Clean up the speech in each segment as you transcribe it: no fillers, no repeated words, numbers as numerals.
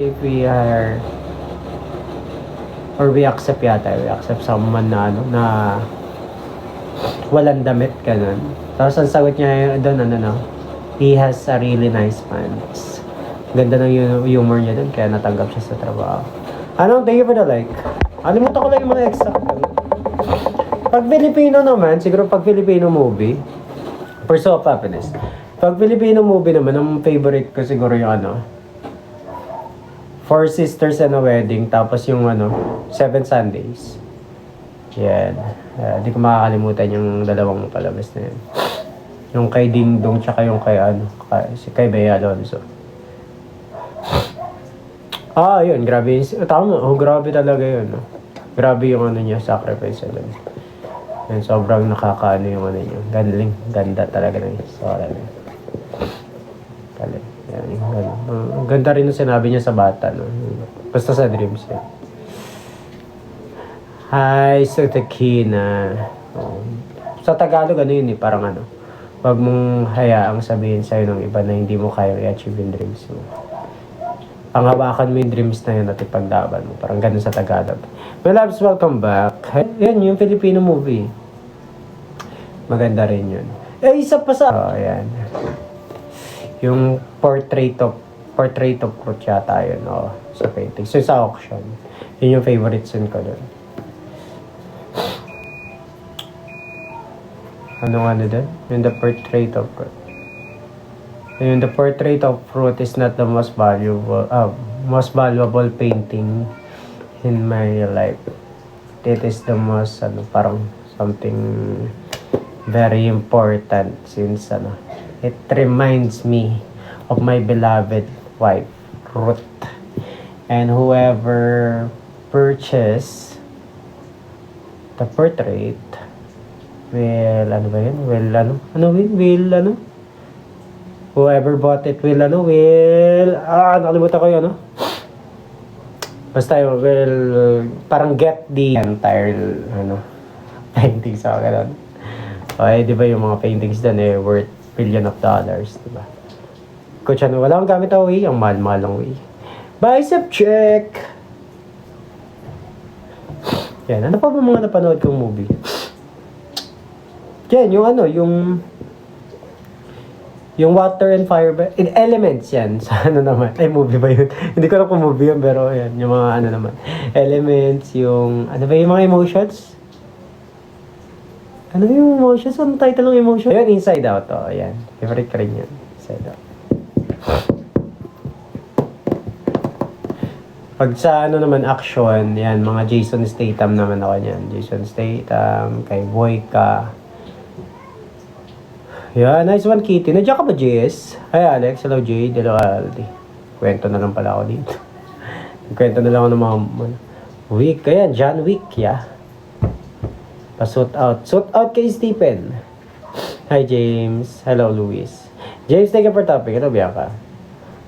If we are or we accept someone na na walang damit, ganun. Tapos ang sagot niya doon, he has a really nice pants. Ganda ng humor niya doon, kaya natanggap siya sa trabaho. Thank you for the like. Alimutan ko lang yung mga extra. Pag Filipino naman, siguro pag Filipino movie, Pursuit of Happiness. Pag Filipino movie naman, ang favorite ko siguro yung Four Sisters and a Wedding, tapos yung Seven Sundays. Yan. Di ko makakalimutan yung dalawang palabas na yan. Yung kay Ding Dong, tsaka yung kay Bea Alonzo. Yun, grabe. Tama, grabe talaga yun. Grabe yung niya, sacrifice doon. Yan, sobrang nakakaano yung niya. Ganda talaga na yun. Sorry. Yan, ang ganda rin yung sinabi niya sa bata, no? Basta sa dreams yan. Hi, Sutakina. Sa Tagalog, yun parang wag mong hayaang sabihin sa'yo ng iba na hindi mo kaya i-achieve yung dreams mo. Panghawakan mo yung dreams na yun at ipaglaban mo. Parang ganun sa Tagalog. My loves, welcome back. Yan, yung Filipino movie. Maganda rin yun. Isa pa sa... yan. Yung portrait of Ruth yata yun, sa painting. So, sa auction. Yun yung favorite scene ko doon. Ano doon? Yung the portrait of Ruth. Yung the portrait of Ruth is not the most valuable painting in my life. It is the most, parang something very important since, it reminds me of my beloved wife, Ruth. And whoever purchased the portrait will, whoever bought it will, nakalimutan ko yun, basta will, parang get the entire, painting sa ganun. Okay, di ba yung mga paintings doon worth $1 billion, di ba? Coach, wala akong gamit ang Wii, ang mahal-mahal ng Wii. Bicep check! Yan, ano pa ba mga napanood kong movie? Yan, yung Water and Fire, Elements yan. Sa naman, movie ba yun? Hindi ko alam kung movie yun, pero yan, yung mga naman. Elements, yung, yung mga emotions? Ano yung emotions? Anong title ng emotions? Ayan, Inside Out, ayan. Favorite ka rin yun. Inside Out. Pag sa naman action, yan, mga Jason Statham naman ako yan. Jason Statham, kay Boyka. Yeah, nice one, Kitty. Nandiyan ka ba, JS? Hi, Alex. Hello, Jade. Hello, Aldi. Kwento na lang pala ako dito. Kwento na lang ako ng mga Wick. Ayan, John Wick, yeah. Pa-suit out. Suit out kay Stephen. Hi, James. Hello, Luis. James, thank you for topic. Hello, Bianca.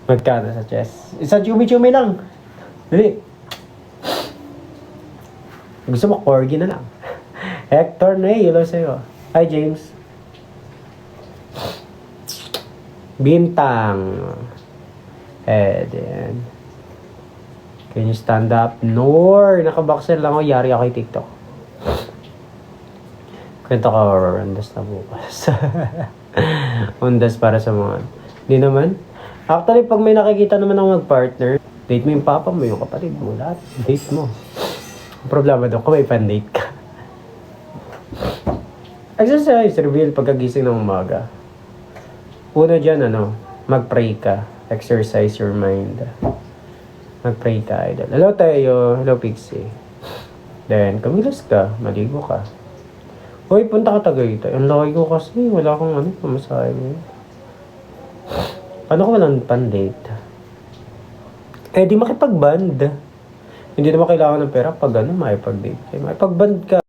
Magkano sa chess? Isang chumi-chumi lang. Dali. Gusto mo, corgi na lang. Hector, hello sa'yo. Hi, James. Bintang. Then. Can you stand up? Nor. Nakaboxer lang ako. Yari ako kay TikTok. Kwento ka or undas na bukas. Undas para sa mga. Hindi naman. Actually, pag may nakikita naman ako mag-partner, date mo yung papa mo, yung kapatid mo, lahat. Date mo. Ang problema doon, kung may pan-date ka. Exercise, reveal pagkagising ng umaga. Una dyan, mag-pray ka. Exercise your mind. Mag-pray ka, idol. Hello tayo. Hello, Pixie. Then, kamilos ka. Maligo ka. Hoy, punta ka Tagaytay. Ang laki ko kasi. Wala akong pamasahe mo. Paano ko walang pan-date? Di makipag-band. Hindi naman kailangan ng pera pag makipag-date. Makipag-band ka.